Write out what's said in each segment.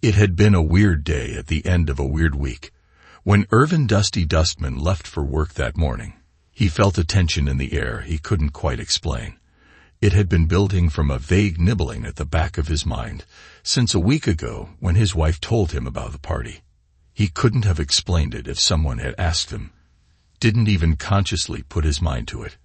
It had been a weird day at the end of a weird week. When Irvin Dusty Dustman left for work that morning, he felt a tension in the air he couldn't quite explain. It had been building from a vague nibbling at the back of his mind since a week ago when his wife told him about the party. He couldn't have explained it if someone had asked him. Didn't even consciously put his mind to it.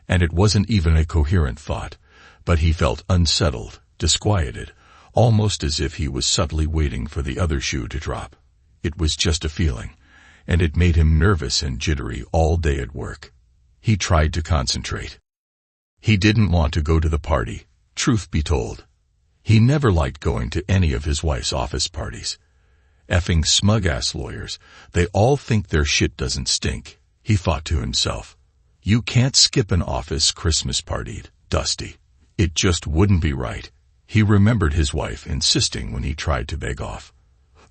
And it wasn't even a coherent thought, but he felt unsettled, disquieted, almost as if he was subtly waiting for the other shoe to drop. It was just a feeling, and it made him nervous and jittery all day at work. He tried to concentrate. He didn't want to go to the party, truth be told. He never liked going to any of his wife's office parties. Effing smug-ass lawyers, they all think their shit doesn't stink, he thought to himself. You can't skip an office Christmas party, Dusty. It just wouldn't be right. He remembered his wife insisting when he tried to beg off.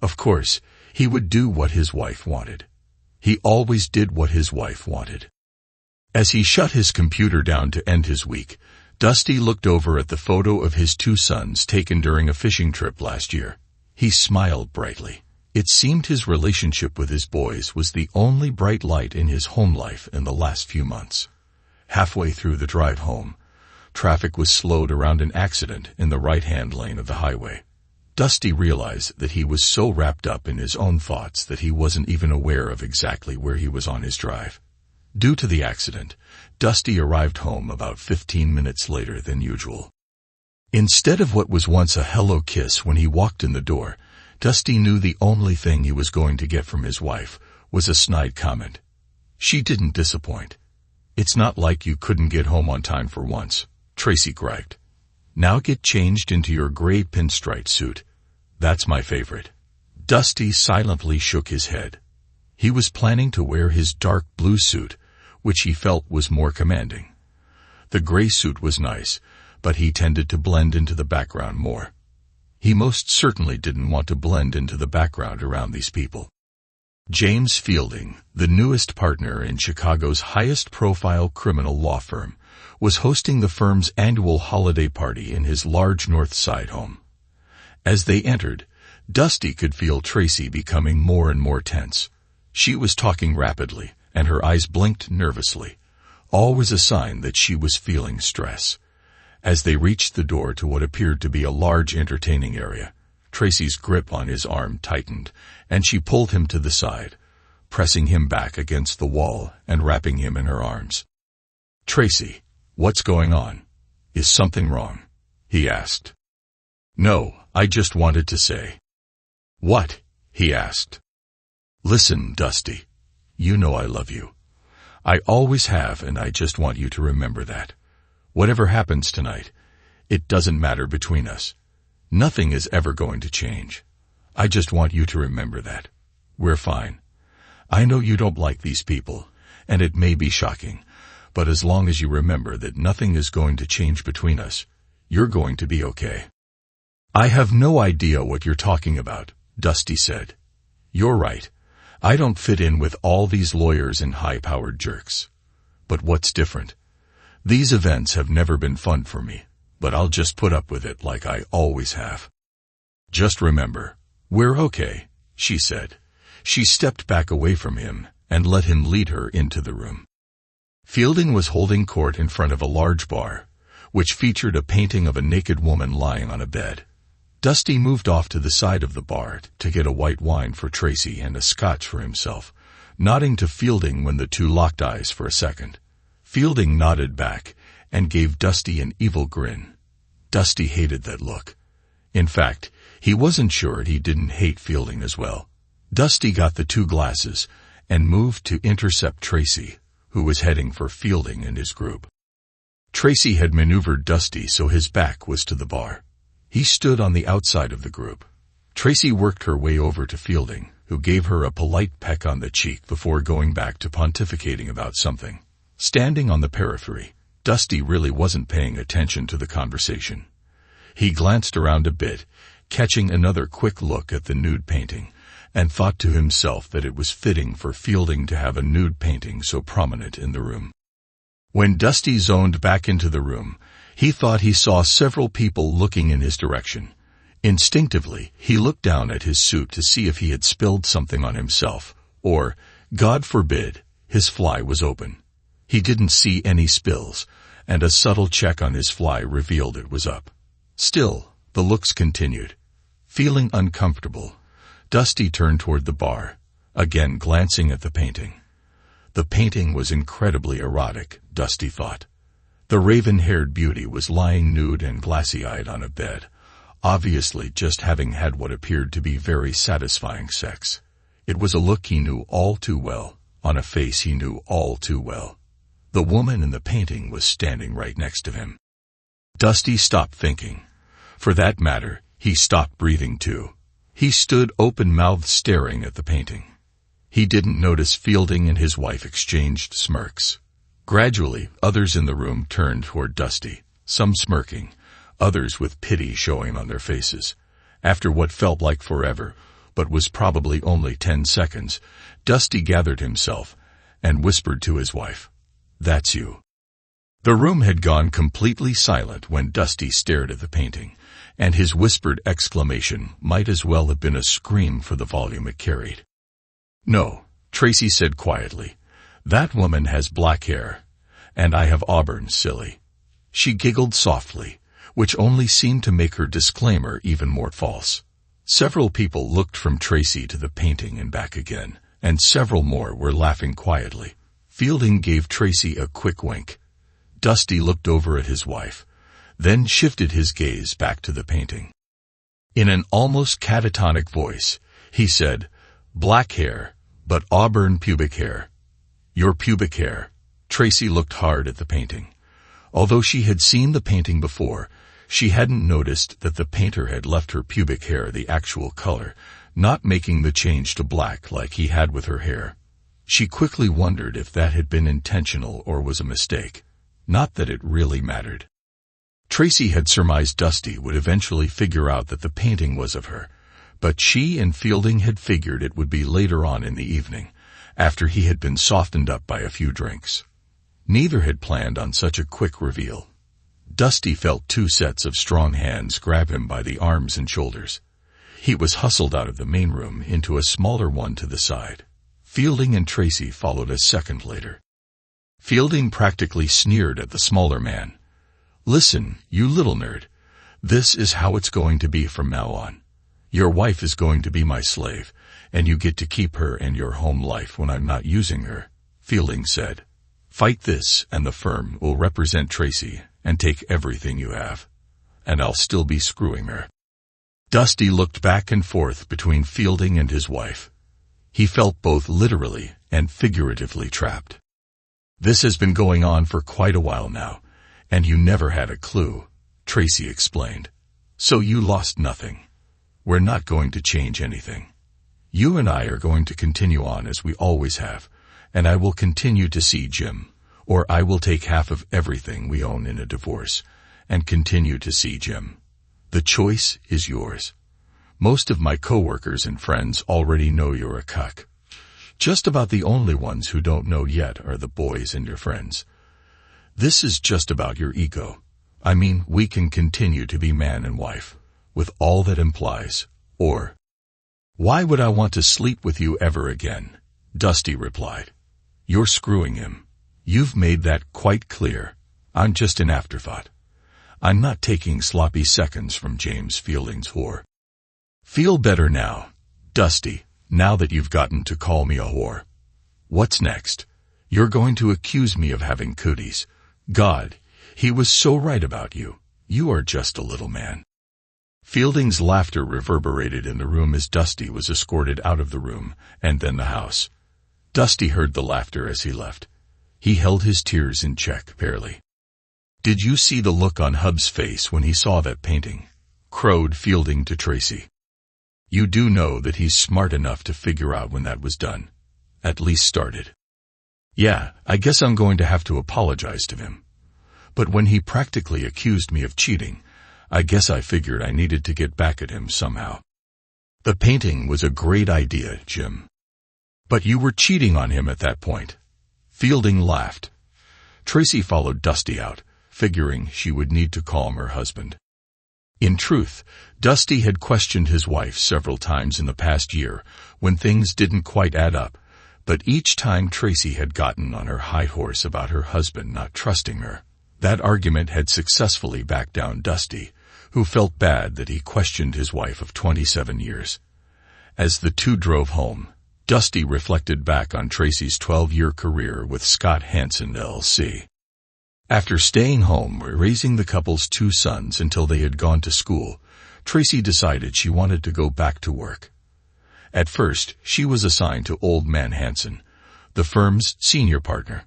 Of course, he would do what his wife wanted. He always did what his wife wanted. As he shut his computer down to end his week, Dusty looked over at the photo of his 2 sons taken during a fishing trip last year. He smiled brightly. It seemed his relationship with his boys was the only bright light in his home life in the last few months. Halfway through the drive home, traffic was slowed around an accident in the right-hand lane of the highway. Dusty realized that he was so wrapped up in his own thoughts that he wasn't even aware of exactly where he was on his drive. Due to the accident, Dusty arrived home about 15 minutes later than usual. Instead of what was once a hello kiss when he walked in the door, Dusty knew the only thing he was going to get from his wife was a snide comment. She didn't disappoint. It's not like you couldn't get home on time for once, Tracy griped. Now get changed into your gray pinstripe suit. That's my favorite. Dusty silently shook his head. He was planning to wear his dark blue suit, which he felt was more commanding. The gray suit was nice, but he tended to blend into the background more. He most certainly didn't want to blend into the background around these people. James Fielding, the newest partner in Chicago's highest-profile criminal law firm, was hosting the firm's annual holiday party in his large North Side home. As they entered, Dusty could feel Tracy becoming more and more tense. She was talking rapidly, and her eyes blinked nervously, always a sign that she was feeling stress. As they reached the door to what appeared to be a large entertaining area, Tracy's grip on his arm tightened, and she pulled him to the side, pressing him back against the wall and wrapping him in her arms. "Tracy, what's going on? Is something wrong?" he asked. "No, I just wanted to say." "What?" he asked. "Listen, Dusty, you know I love you. I always have, and I just want you to remember that. Whatever happens tonight, it doesn't matter between us. Nothing is ever going to change. I just want you to remember that. We're fine. I know you don't like these people, and it may be shocking, but as long as you remember that nothing is going to change between us, you're going to be okay." "I have no idea what you're talking about," Dusty said. "You're right. I don't fit in with all these lawyers and high-powered jerks. But what's different? These events have never been fun for me, but I'll just put up with it like I always have. Just remember, we're okay," she said. She stepped back away from him and let him lead her into the room. Fielding was holding court in front of a large bar, which featured a painting of a naked woman lying on a bed. Dusty moved off to the side of the bar to get a white wine for Tracy and a scotch for himself, nodding to Fielding when the two locked eyes for a second. Fielding nodded back and gave Dusty an evil grin. Dusty hated that look. In fact, he wasn't sure he didn't hate Fielding as well. Dusty got the 2 glasses and moved to intercept Tracy, who was heading for Fielding and his group. Tracy had maneuvered Dusty so his back was to the bar. He stood on the outside of the group. Tracy worked her way over to Fielding, who gave her a polite peck on the cheek before going back to pontificating about something. Standing on the periphery, Dusty really wasn't paying attention to the conversation. He glanced around a bit, catching another quick look at the nude painting, and thought to himself that it was fitting for Fielding to have a nude painting so prominent in the room. When Dusty zoned back into the room, he thought he saw several people looking in his direction. Instinctively, he looked down at his suit to see if he had spilled something on himself, or, God forbid, his fly was open. He didn't see any spills, and a subtle check on his fly revealed it was up. Still, the looks continued. Feeling uncomfortable, Dusty turned toward the bar, again glancing at the painting. The painting was incredibly erotic, Dusty thought. The raven-haired beauty was lying nude and glassy-eyed on a bed, obviously just having had what appeared to be very satisfying sex. It was a look he knew all too well, on a face he knew all too well. The woman in the painting was standing right next to him. Dusty stopped thinking. For that matter, he stopped breathing too. He stood open-mouthed staring at the painting. He didn't notice Fielding and his wife exchanged smirks. Gradually, others in the room turned toward Dusty, some smirking, others with pity showing on their faces. After what felt like forever, but was probably only 10 seconds, Dusty gathered himself and whispered to his wife, "That's you." The room had gone completely silent when Dusty stared at the painting, and his whispered exclamation might as well have been a scream for the volume it carried. "No," Tracy said quietly. "That woman has black hair, and I have auburn, silly." She giggled softly, which only seemed to make her disclaimer even more false. Several people looked from Tracy to the painting and back again, and several more were laughing quietly. Fielding gave Tracy a quick wink. Dusty looked over at his wife, then shifted his gaze back to the painting. In an almost catatonic voice, he said, "Black hair, but auburn pubic hair." "Your pubic hair." Tracy looked hard at the painting. Although she had seen the painting before, she hadn't noticed that the painter had left her pubic hair the actual color, not making the change to black like he had with her hair. She quickly wondered if that had been intentional or was a mistake. Not that it really mattered. Tracy had surmised Dusty would eventually figure out that the painting was of her, but she and Fielding had figured it would be later on in the evening, after he had been softened up by a few drinks. Neither had planned on such a quick reveal. Dusty felt 2 sets of strong hands grab him by the arms and shoulders. He was hustled out of the main room into a smaller one to the side. Fielding and Tracy followed a second later. Fielding practically sneered at the smaller man. "Listen, you little nerd. This is how it's going to be from now on. Your wife is going to be my slave, and you get to keep her and your home life when I'm not using her," Fielding said. "Fight this, and the firm will represent Tracy and take everything you have. And I'll still be screwing her." Dusty looked back and forth between Fielding and his wife. He felt both literally and figuratively trapped. "This has been going on for quite a while now, and you never had a clue," Tracy explained. "So you lost nothing. We're not going to change anything. You and I are going to continue on as we always have, and I will continue to see Jim, or I will take half of everything we own in a divorce and continue to see Jim. The choice is yours. Most of my coworkers and friends already know you're a cuck. Just about the only ones who don't know yet are the boys and your friends. This is just about your ego. I mean, we can continue to be man and wife, with all that implies, or... Why would I want to sleep with you ever again?" Dusty replied. "You're screwing him. You've made that quite clear. I'm just an afterthought. I'm not taking sloppy seconds from James Fielding's whore. Feel better now, Dusty, now that you've gotten to call me a whore. What's next? You're going to accuse me of having cooties. God, he was so right about you. You are just a little man." Fielding's laughter reverberated in the room as Dusty was escorted out of the room and then the house. Dusty heard the laughter as he left. He held his tears in check, barely. "Did you see the look on Hub's face when he saw that painting?" crowed Fielding to Tracy. "You do know that he's smart enough to figure out when that was done. At least started. Yeah, I guess I'm going to have to apologize to him. But when he practically accused me of cheating, I guess I figured I needed to get back at him somehow. The painting was a great idea, Jim. But you were cheating on him at that point." Fielding laughed. Tracy followed Dusty out, figuring she would need to calm her husband. In truth, Dusty had questioned his wife several times in the past year when things didn't quite add up, but each time Tracy had gotten on her high horse about her husband not trusting her. That argument had successfully backed down Dusty, who felt bad that he questioned his wife of 27 years. As the two drove home, Dusty reflected back on Tracy's 12-year career with Scott Hansen LLC. After staying home, raising the couple's two sons until they had gone to school, Tracy decided she wanted to go back to work. At first, she was assigned to Old Man Hansen, the firm's senior partner.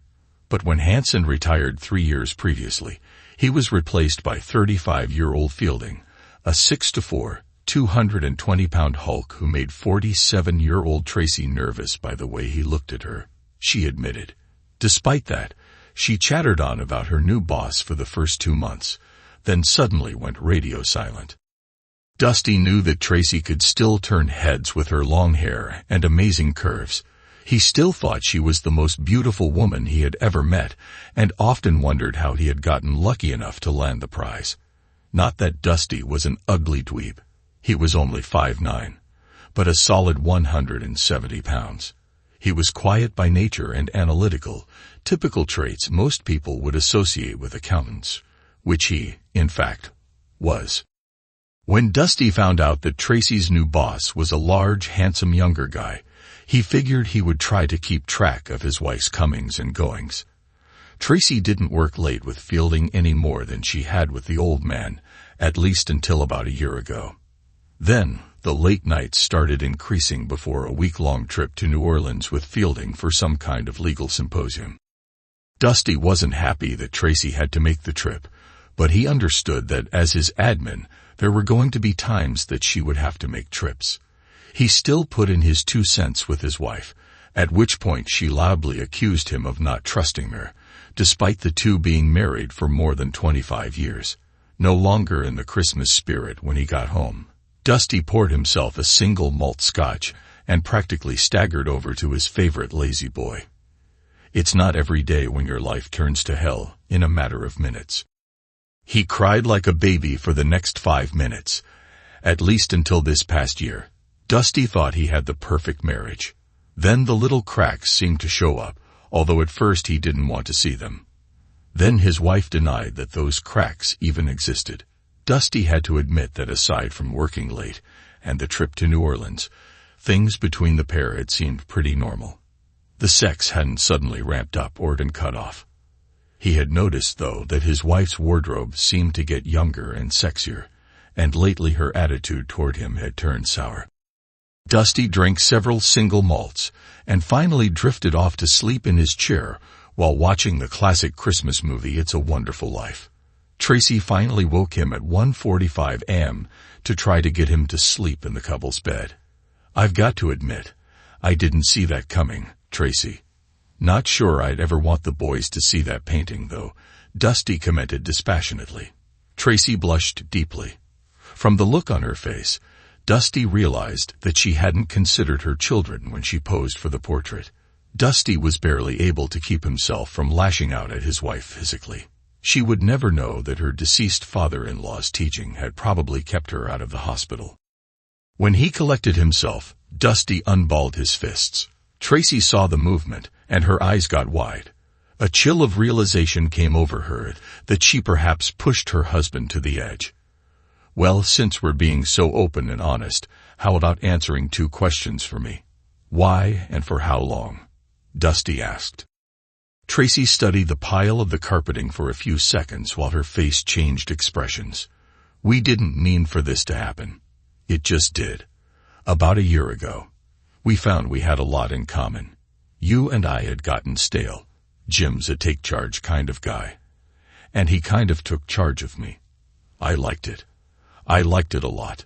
But when Hansen retired 3 years previously, he was replaced by 35-year-old Fielding, a 6'4", 220-pound Hulk who made 47-year-old Tracy nervous by the way he looked at her, she admitted. Despite that, she chattered on about her new boss for the first 2 months, then suddenly went radio silent. Dusty knew that Tracy could still turn heads with her long hair and amazing curves. He still thought she was the most beautiful woman he had ever met, and often wondered how he had gotten lucky enough to land the prize. Not that Dusty was an ugly dweeb. He was only 5'9", but a solid 170 pounds. He was quiet by nature and analytical, typical traits most people would associate with accountants, which he, in fact, was. When Dusty found out that Tracy's new boss was a large, handsome younger guy, he figured he would try to keep track of his wife's comings and goings. Tracy didn't work late with Fielding any more than she had with the old man, at least until about a year ago. Then, the late nights started increasing before a week-long trip to New Orleans with Fielding for some kind of legal symposium. Dusty wasn't happy that Tracy had to make the trip, but he understood that as his admin, there were going to be times that she would have to make trips. He still put in his 2 cents with his wife, at which point she loudly accused him of not trusting her, despite the two being married for more than 25 years. No longer in the Christmas spirit when he got home, Dusty poured himself a single malt scotch and practically staggered over to his favorite lazy boy. It's not every day when your life turns to hell in a matter of minutes. He cried like a baby for the next 5 minutes, at least until this past year. Dusty thought he had the perfect marriage. Then the little cracks seemed to show up, although at first he didn't want to see them. Then his wife denied that those cracks even existed. Dusty had to admit that aside from working late and the trip to New Orleans, things between the pair had seemed pretty normal. The sex hadn't suddenly ramped up or been cut off. He had noticed, though, that his wife's wardrobe seemed to get younger and sexier, and lately her attitude toward him had turned sour. Dusty drank several single malts and finally drifted off to sleep in his chair while watching the classic Christmas movie It's a Wonderful Life. Tracy finally woke him at 1:45 a.m. to try to get him to sleep in the couple's bed. "I've got to admit, I didn't see that coming, Tracy. Not sure I'd ever want the boys to see that painting, though," Dusty commented dispassionately. Tracy blushed deeply. From the look on her face, Dusty realized that she hadn't considered her children when she posed for the portrait. Dusty was barely able to keep himself from lashing out at his wife physically. She would never know that her deceased father-in-law's teaching had probably kept her out of the hospital. When he collected himself, Dusty unballed his fists. Tracy saw the movement, and her eyes got wide. A chill of realization came over her that she perhaps pushed her husband to the edge. "Well, since we're being so open and honest, how about answering 2 questions for me? Why and for how long?" Dusty asked. Tracy studied the pile of the carpeting for a few seconds while her face changed expressions. "We didn't mean for this to happen. It just did. About a year ago. We found we had a lot in common. You and I had gotten stale. Jim's a take-charge kind of guy. And he kind of took charge of me. I liked it. I liked it a lot.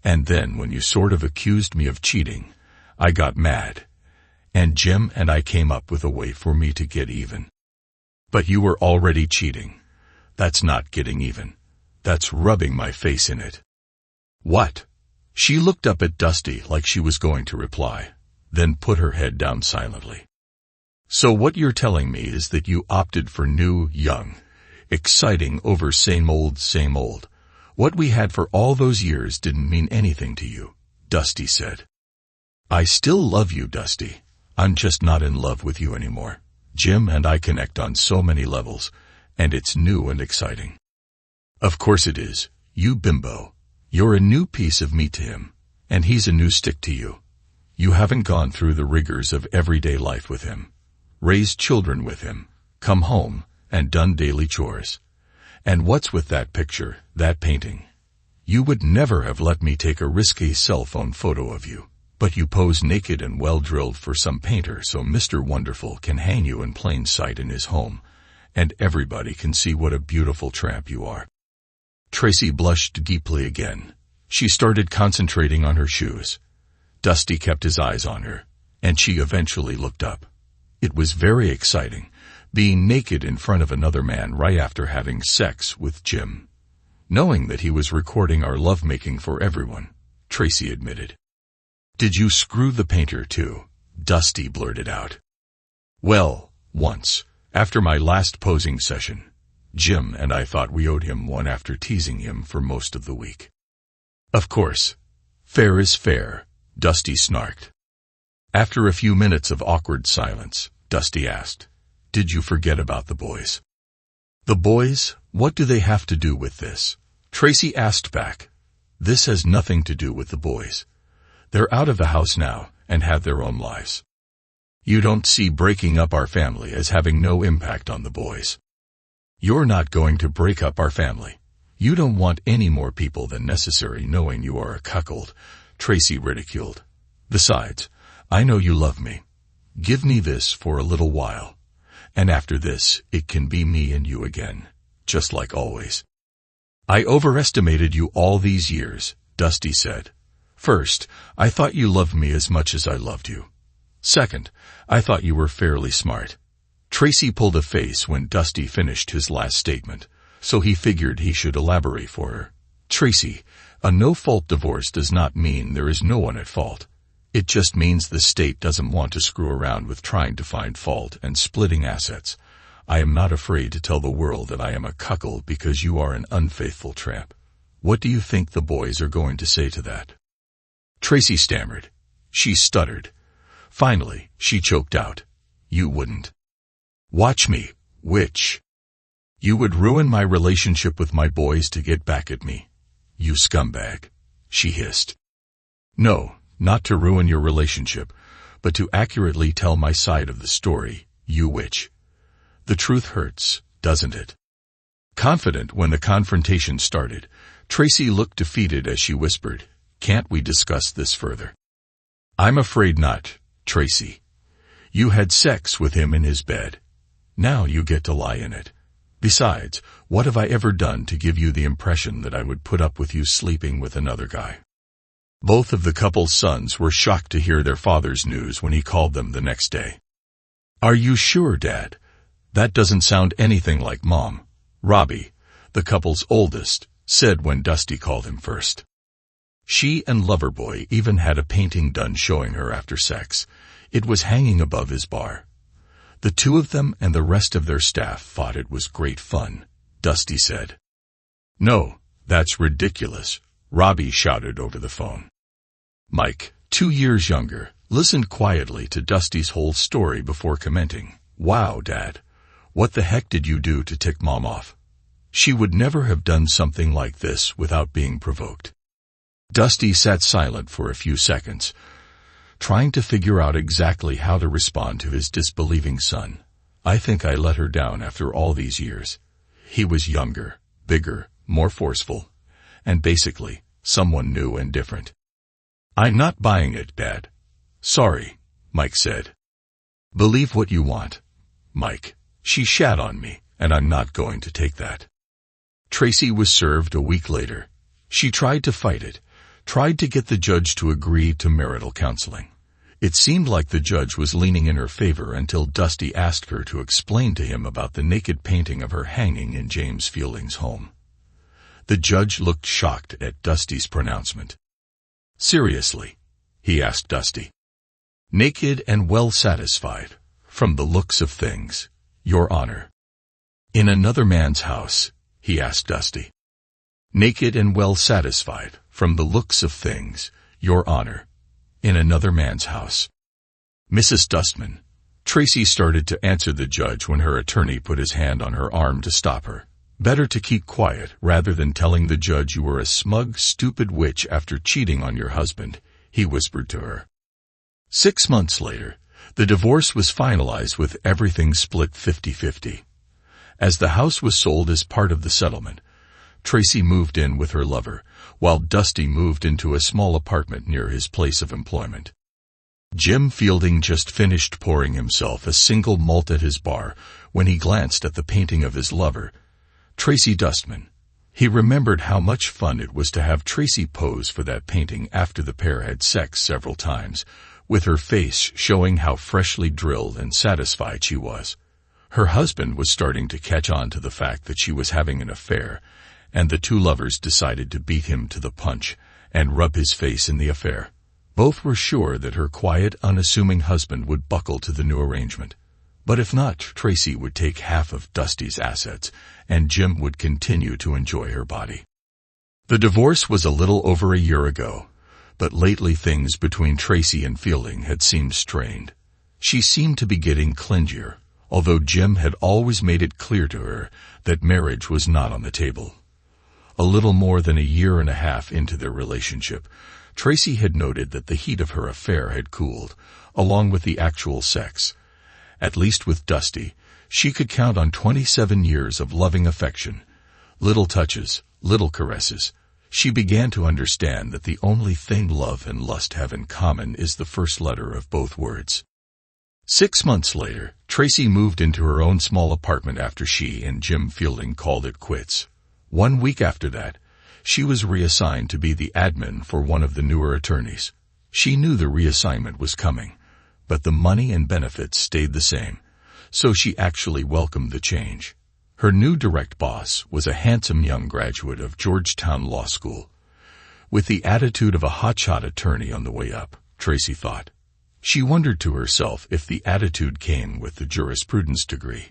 And then when you sort of accused me of cheating, I got mad. And Jim and I came up with a way for me to get even. But you were already cheating. That's not getting even. That's rubbing my face in it." "What?" She looked up at Dusty like she was going to reply, then put her head down silently. "So what you're telling me is that you opted for new, young, exciting over same old, What we had for all those years didn't mean anything to you, Dusty said. I still love you, Dusty. I'm just not in love with you anymore. Jim and I connect on so many levels, and it's new and exciting. Of course it is, you bimbo. You're a new piece of meat to him, and he's a new stick to you. You haven't gone through the rigors of everyday life with him, raised children with him, come home, and done daily chores. And what's with that picture, that painting? You would never have let me take a risky cell phone photo of you, but you pose naked and well-drilled for some painter so Mr. Wonderful can hang you in plain sight in his home, and everybody can see what a beautiful tramp you are. Tracy blushed deeply again. She started concentrating on her shoes. Dusty kept his eyes on her, and she eventually looked up. It was very exciting, being naked in front of another man right after having sex with Jim. Knowing that he was recording our lovemaking for everyone, Tracy admitted. Did you screw the painter too? Dusty blurted out. Well, once, after my last posing session, Jim and I thought we owed him one after teasing him for most of the week. Of course, fair is fair, Dusty snarked. After a few minutes of awkward silence, Dusty asked, Did you forget about the boys? The boys? What do they have to do with this? Tracy asked back. This has nothing to do with the boys. They're out of the house now and have their own lives. You don't see breaking up our family as having no impact on the boys. You're not going to break up our family. You don't want any more people than necessary knowing you are a cuckold, Tracy ridiculed. Besides, I know you love me. Give me this for a little while, and after this, it can be me and you again, just like always. I overestimated you all these years, Dusty said. First, I thought you loved me as much as I loved you. Second, I thought you were fairly smart. Tracy pulled a face when Dusty finished his last statement, so he figured he should elaborate for her. Tracy, a no-fault divorce does not mean there is no one at fault. It just means the state doesn't want to screw around with trying to find fault and splitting assets. I am not afraid to tell the world that I am a cuckold because you are an unfaithful tramp. What do you think the boys are going to say to that? Tracy stammered. She stuttered. Finally, she choked out. You wouldn't. Watch me, witch. You would ruin my relationship with my boys to get back at me. You scumbag, she hissed. No, not to ruin your relationship, but to accurately tell my side of the story, you witch. The truth hurts, doesn't it? Confident when the confrontation started, Tracy looked defeated as she whispered, Can't we discuss this further? I'm afraid not, Tracy. You had sex with him in his bed. Now you get to lie in it. Besides, what have I ever done to give you the impression that I would put up with you sleeping with another guy? Both of the couple's sons were shocked to hear their father's news when he called them the next day. Are you sure, Dad? That doesn't sound anything like Mom. Robbie, the couple's oldest, said when Dusty called him first. She and Loverboy even had a painting done showing her after sex. It was hanging above his bar. The two of them and the rest of their staff thought it was great fun, Dusty said. No, that's ridiculous, Robbie shouted over the phone. Mike, 2 years younger, listened quietly to Dusty's whole story before commenting. Wow, Dad, what the heck did you do to tick Mom off? She would never have done something like this without being provoked. Dusty sat silent for a few seconds, trying to figure out exactly how to respond to his disbelieving son. I think I let her down after all these years. He was younger, bigger, more forceful, and basically, someone new and different. I'm not buying it, Dad. Sorry, Mike said. Believe what you want, Mike. She shat on me, and I'm not going to take that. Tracy was served a week later. She tried to fight it, tried to get the judge to agree to marital counseling. It seemed like the judge was leaning in her favor until Dusty asked her to explain to him about the naked painting of her hanging in James Fielding's home. The judge looked shocked at Dusty's pronouncement. Seriously, he asked Dusty. Naked and well satisfied, from the looks of things, Your Honor. In another man's house, he asked Dusty. naked and well satisfied, from the looks of things, Your Honor, in another man's house. Mrs. Dustman. Tracy started to answer the judge when her attorney put his hand on her arm to stop her. Better to keep quiet rather than telling the judge you were a smug, stupid witch after cheating on your husband, he whispered to her. 6 months later, the divorce was finalized with everything split 50-50. As the house was sold as part of the settlement, Tracy moved in with her lover, while Dusty moved into a small apartment near his place of employment. Jim Fielding just finished pouring himself a single malt at his bar when he glanced at the painting of his lover, Tracy Dustman. He remembered how much fun it was to have Tracy pose for that painting after the pair had sex several times, with her face showing how freshly drilled and satisfied she was. Her husband was starting to catch on to the fact that she was having an affair, and the two lovers decided to beat him to the punch and rub his face in the affair. Both were sure that her quiet, unassuming husband would buckle to the new arrangement. But if not, Tracy would take half of Dusty's assets, and Jim would continue to enjoy her body. The divorce was a little over a year ago, but lately things between Tracy and Fielding had seemed strained. She seemed to be getting clingier, although Jim had always made it clear to her that marriage was not on the table. A little more than a year and a half into their relationship, Tracy had noted that the heat of her affair had cooled, along with the actual sex. At least with Dusty, she could count on 27 years of loving affection. Little touches, little caresses. She began to understand that the only thing love and lust have in common is the first letter of both words. 6 months later, Tracy moved into her own small apartment after she and Jim Fielding called it quits. 1 week after that, she was reassigned to be the admin for one of the newer attorneys. She knew the reassignment was coming, but the money and benefits stayed the same, so she actually welcomed the change. Her new direct boss was a handsome young graduate of Georgetown Law School. With the attitude of a hotshot attorney on the way up, Tracy thought. She wondered to herself if the attitude came with the jurisprudence degree.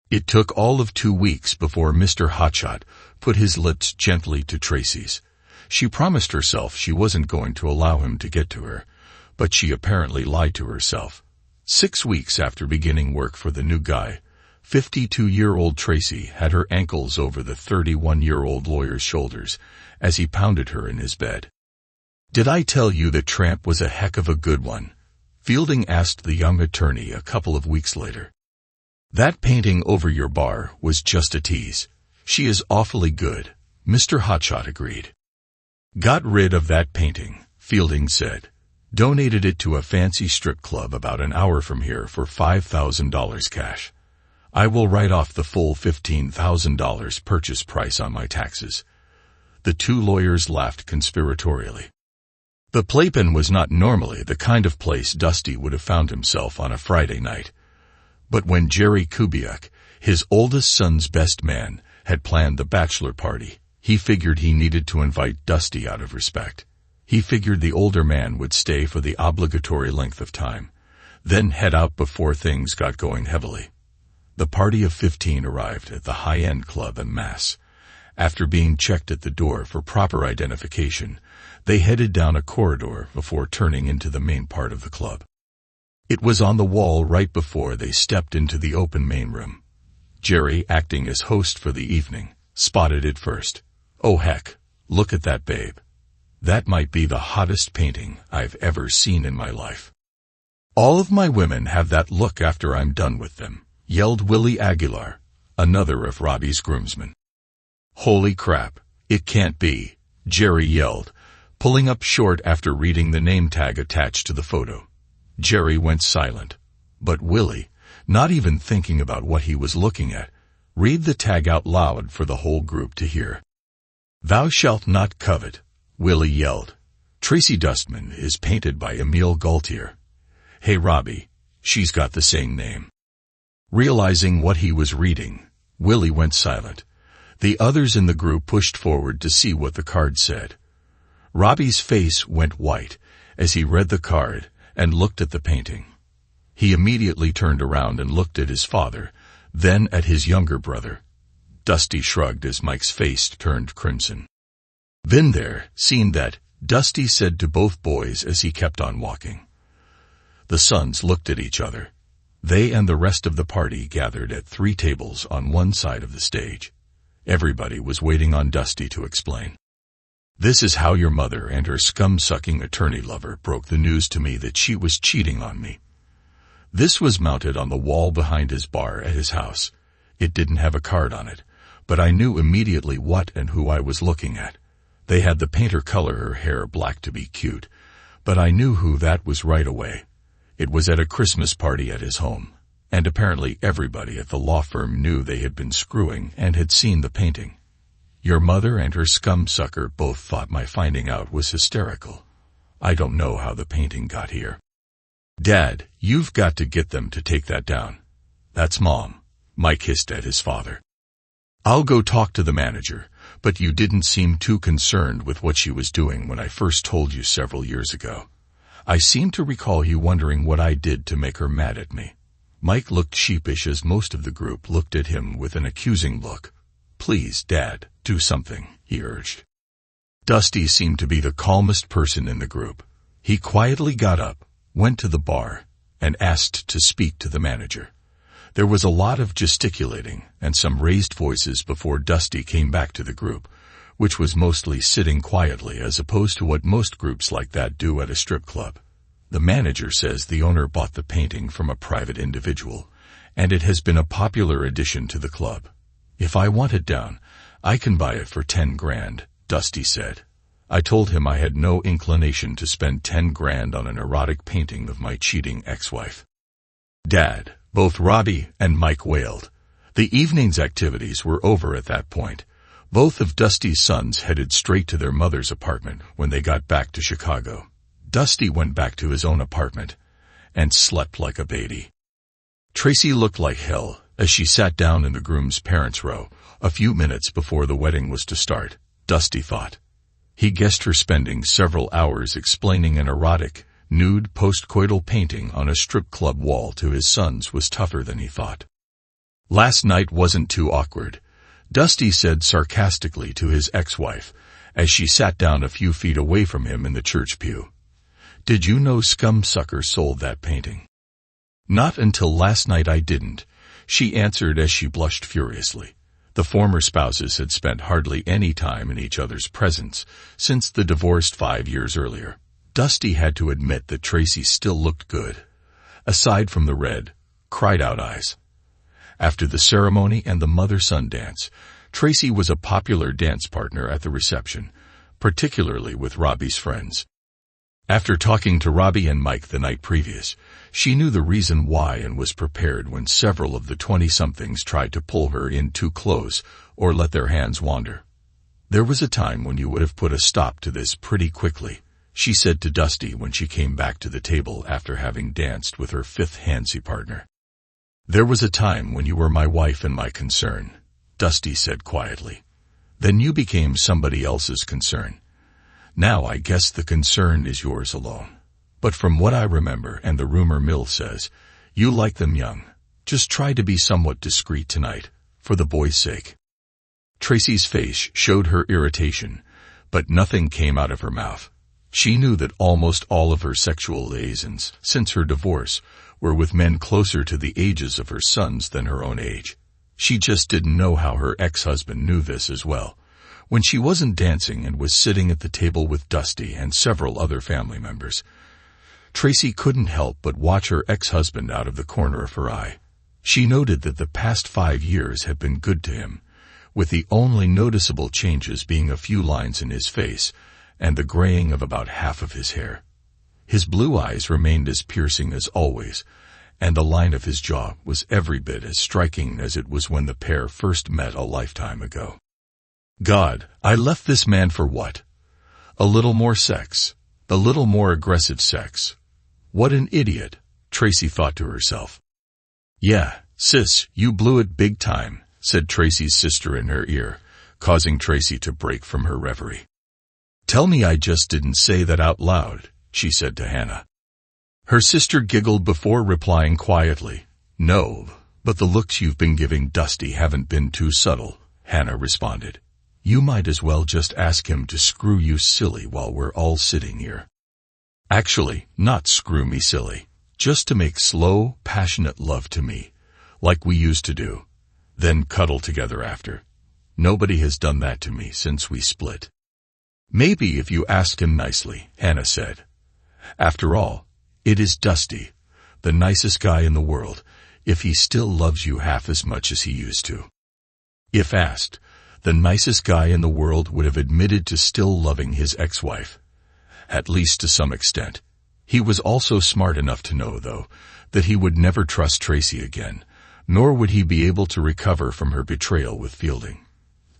It took all of 2 weeks before Mr. Hotshot put his lips gently to Tracy's. She promised herself she wasn't going to allow him to get to her, but she apparently lied to herself. 6 weeks after beginning work for the new guy, 52-year-old Tracy had her ankles over the 31-year-old lawyer's shoulders as he pounded her in his bed. "Did I tell you that Tramp was a heck of a good one?" Fielding asked the young attorney a couple of weeks later. "That painting over your bar was just a tease. She is awfully good," Mr. Hotshot agreed. "Got rid of that painting," Fielding said. "Donated it to a fancy strip club about an hour from here for $5,000 cash. I will write off the full $15,000 purchase price on my taxes." The two lawyers laughed conspiratorially. The Playpen was not normally the kind of place Dusty would have found himself on a Friday night. But when Jerry Kubiak, his oldest son's best man, had planned the bachelor party, he figured he needed to invite Dusty out of respect. He figured the older man would stay for the obligatory length of time, then head out before things got going heavily. The party of 15 arrived at the high-end club en masse. After being checked at the door for proper identification, they headed down a corridor before turning into the main part of the club. It was on the wall right before they stepped into the open main room. Jerry, acting as host for the evening, spotted it first. "Oh heck, look at that babe. That might be the hottest painting I've ever seen in my life. All of my women have that look after I'm done with them," yelled Willie Aguilar, another of Robbie's groomsmen. "Holy crap, it can't be," Jerry yelled, pulling up short after reading the name tag attached to the photo. Jerry went silent, but Willie, not even thinking about what he was looking at, read the tag out loud for the whole group to hear. "Thou shalt not covet," Willie yelled. "Tracy Dustman is painted by Emile Gaultier. Hey Robbie, she's got the same name." Realizing what he was reading, Willie went silent. The others in the group pushed forward to see what the card said. Robbie's face went white as he read the card and looked at the painting. He immediately turned around and looked at his father, then at his younger brother. Dusty shrugged as Mike's face turned crimson. "Been there, seen that," Dusty said to both boys as he kept on walking. The sons looked at each other. They and the rest of the party gathered at 3 tables on one side of the stage. Everybody was waiting on Dusty to explain. "This is how your mother and her scum-sucking attorney lover broke the news to me that she was cheating on me." This was mounted on the wall behind his bar at his house. It didn't have a card on it, but I knew immediately what and who I was looking at. They had the painter color her hair black to be cute, but I knew who that was right away. It was at a Christmas party at his home, and apparently everybody at the law firm knew they had been screwing and had seen the painting. Your mother and her scum-sucker both thought my finding out was hysterical. I don't know how the painting got here. "Dad, you've got to get them to take that down." "That's Mom," Mike hissed at his father. "I'll go talk to the manager, but you didn't seem too concerned with what she was doing when I first told you several years ago. I seem to recall you wondering what I did to make her mad at me." Mike looked sheepish as most of the group looked at him with an accusing look. "Please, Dad, do something," he urged. Dusty seemed to be the calmest person in the group. He quietly got up, went to the bar, and asked to speak to the manager. There was a lot of gesticulating and some raised voices before Dusty came back to the group, which was mostly sitting quietly as opposed to what most groups like that do at a strip club. "The manager says the owner bought the painting from a private individual, and it has been a popular addition to the club. If I want it down, I can buy it for 10 grand, Dusty said. I told him I had no inclination to spend 10 grand on an erotic painting of my cheating ex-wife. "Dad," both Robbie and Mike wailed. The evening's activities were over at that point. Both of Dusty's sons headed straight to their mother's apartment when they got back to Chicago. Dusty went back to his own apartment and slept like a baby. Tracy looked like hell as she sat down in the groom's parents' row a few minutes before the wedding was to start, Dusty thought. He guessed her spending several hours explaining an erotic, nude post-coital painting on a strip club wall to his sons was tougher than he thought. "Last night wasn't too awkward," Dusty said sarcastically to his ex-wife as she sat down a few feet away from him in the church pew. "Did you know Scumsucker sold that painting?" "Not until last night I didn't," she answered as she blushed furiously. The former spouses had spent hardly any time in each other's presence since the divorce 5 years earlier. Dusty had to admit that Tracy still looked good, aside from the red, cried-out eyes. After the ceremony and the mother-son dance, Tracy was a popular dance partner at the reception, particularly with Robbie's friends. After talking to Robbie and Mike the night previous, she knew the reason why and was prepared when several of the 20-somethings tried to pull her in too close or let their hands wander. "There was a time when you would have put a stop to this pretty quickly," she said to Dusty when she came back to the table after having danced with her 5th handsy partner. "There was a time when you were my wife and my concern," Dusty said quietly. "Then you became somebody else's concern. Now I guess the concern is yours alone. But from what I remember and the rumor mill says, you like them young. Just try to be somewhat discreet tonight, for the boy's sake." Tracy's face showed her irritation, but nothing came out of her mouth. She knew that almost all of her sexual liaisons, since her divorce, were with men closer to the ages of her sons than her own age. She just didn't know how her ex-husband knew this as well. When she wasn't dancing and was sitting at the table with Dusty and several other family members, Tracy couldn't help but watch her ex-husband out of the corner of her eye. She noted that the past 5 years had been good to him, with the only noticeable changes being a few lines in his face and the graying of about half of his hair. His blue eyes remained as piercing as always, and the line of his jaw was every bit as striking as it was when the pair first met a lifetime ago. God, I left this man for what? A little more sex. A little more aggressive sex. What an idiot, Tracy thought to herself. Yeah, sis, you blew it big time, said Tracy's sister in her ear, causing Tracy to break from her reverie. Tell me I just didn't say that out loud, she said to Hannah. Her sister giggled before replying quietly, No, but the looks you've been giving Dusty haven't been too subtle, Hannah responded. You might as well just ask him to screw you silly while we're all sitting here. Actually, not screw me silly, just to make slow, passionate love to me, like we used to do, then cuddle together after. Nobody has done that to me since we split. Maybe if you asked him nicely, Hannah said. After all, it is Dusty, the nicest guy in the world, if he still loves you half as much as he used to. If asked, the nicest guy in the world would have admitted to still loving his ex-wife. At least to some extent. He was also smart enough to know, though, that he would never trust Tracy again, nor would he be able to recover from her betrayal with Fielding.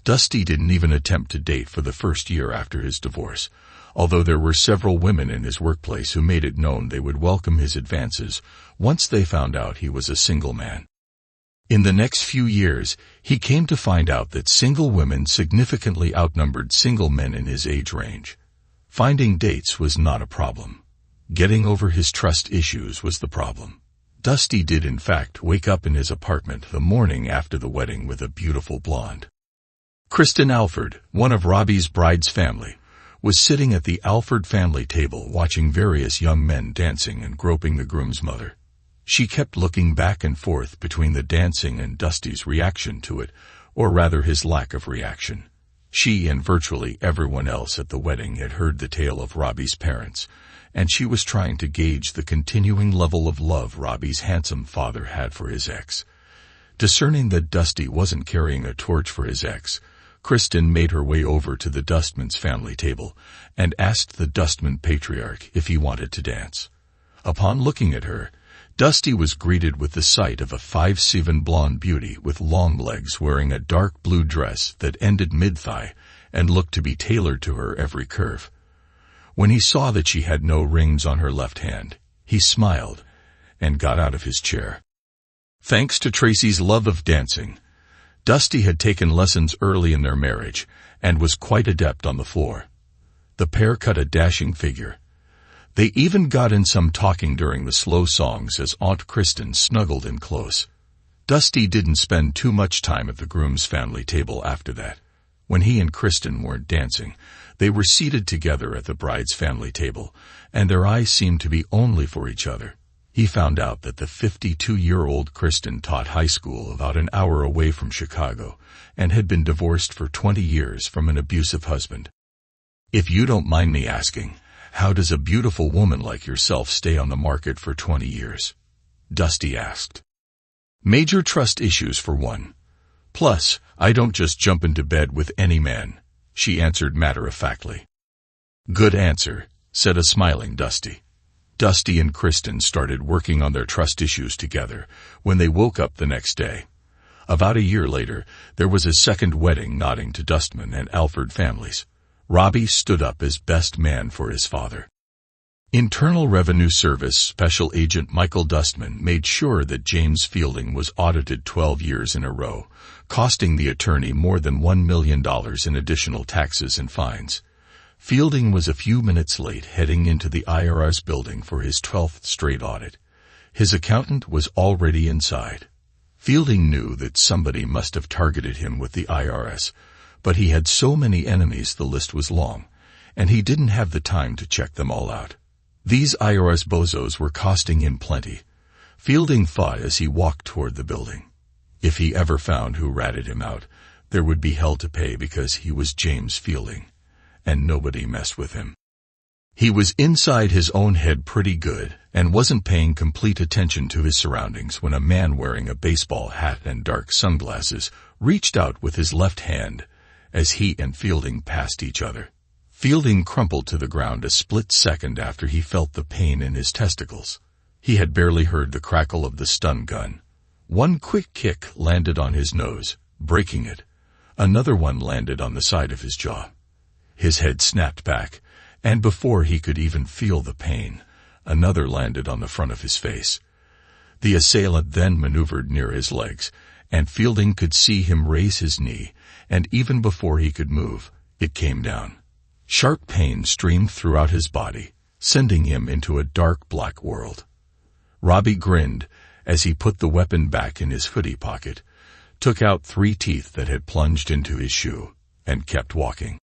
Dusty didn't even attempt to date for the first year after his divorce, although there were several women in his workplace who made it known they would welcome his advances once they found out he was a single man. In the next few years, he came to find out that single women significantly outnumbered single men in his age range. Finding dates was not a problem. Getting over his trust issues was the problem. Dusty did in fact wake up in his apartment the morning after the wedding with a beautiful blonde. Kristen Alford, one of Robbie's bride's family, was sitting at the Alford family table watching various young men dancing and groping the groom's mother. She kept looking back and forth between the dancing and Dusty's reaction to it, or rather his lack of reaction. She and virtually everyone else at the wedding had heard the tale of Robbie's parents, and she was trying to gauge the continuing level of love Robbie's handsome father had for his ex. Discerning that Dusty wasn't carrying a torch for his ex, Kristen made her way over to the Dustman's family table and asked the Dustman patriarch if he wanted to dance. Upon looking at her, Dusty was greeted with the sight of a 5'7" blonde beauty with long legs wearing a dark blue dress that ended mid-thigh and looked to be tailored to her every curve. When he saw that she had no rings on her left hand, he smiled and got out of his chair. Thanks to Tracy's love of dancing, Dusty had taken lessons early in their marriage and was quite adept on the floor. The pair cut a dashing figure. They even got in some talking during the slow songs as Aunt Kristen snuggled in close. Dusty didn't spend too much time at the groom's family table after that. When he and Kristen weren't dancing, they were seated together at the bride's family table, and their eyes seemed to be only for each other. He found out that the 52-year-old Kristen taught high school about an hour away from Chicago and had been divorced for 20 years from an abusive husband. If you don't mind me asking, how does a beautiful woman like yourself stay on the market for 20 years? Dusty asked. Major trust issues for one. Plus, I don't just jump into bed with any man, she answered matter-of-factly. Good answer, said a smiling Dusty. Dusty and Kristen started working on their trust issues together when they woke up the next day. About a year later, there was a second wedding nodding to Dustman and Alford families. Robbie stood up as best man for his father. Internal Revenue Service Special Agent Michael Dustman made sure that James Fielding was audited 12 years in a row, costing the attorney more than $1 million in additional taxes and fines. Fielding was a few minutes late heading into the IRS building for his 12th straight audit. His accountant was already inside. Fielding knew that somebody must have targeted him with the IRS, but he had so many enemies the list was long, and he didn't have the time to check them all out. These IRS bozos were costing him plenty. Fielding thought as he walked toward the building. If he ever found who ratted him out, there would be hell to pay because he was James Fielding, and nobody messed with him. He was inside his own head pretty good and wasn't paying complete attention to his surroundings when a man wearing a baseball hat and dark sunglasses reached out with his left hand as he and Fielding passed each other. Fielding crumpled to the ground a split second after he felt the pain in his testicles. He had barely heard the crackle of the stun gun. One quick kick landed on his nose, breaking it. Another one landed on the side of his jaw. His head snapped back, and before he could even feel the pain, another landed on the front of his face. The assailant then maneuvered near his legs, and Fielding could see him raise his knee, and even before he could move, it came down. Sharp pain streamed throughout his body, sending him into a dark black world. Robbie grinned as he put the weapon back in his hoodie pocket, took out 3 teeth that had plunged into his shoe, and kept walking.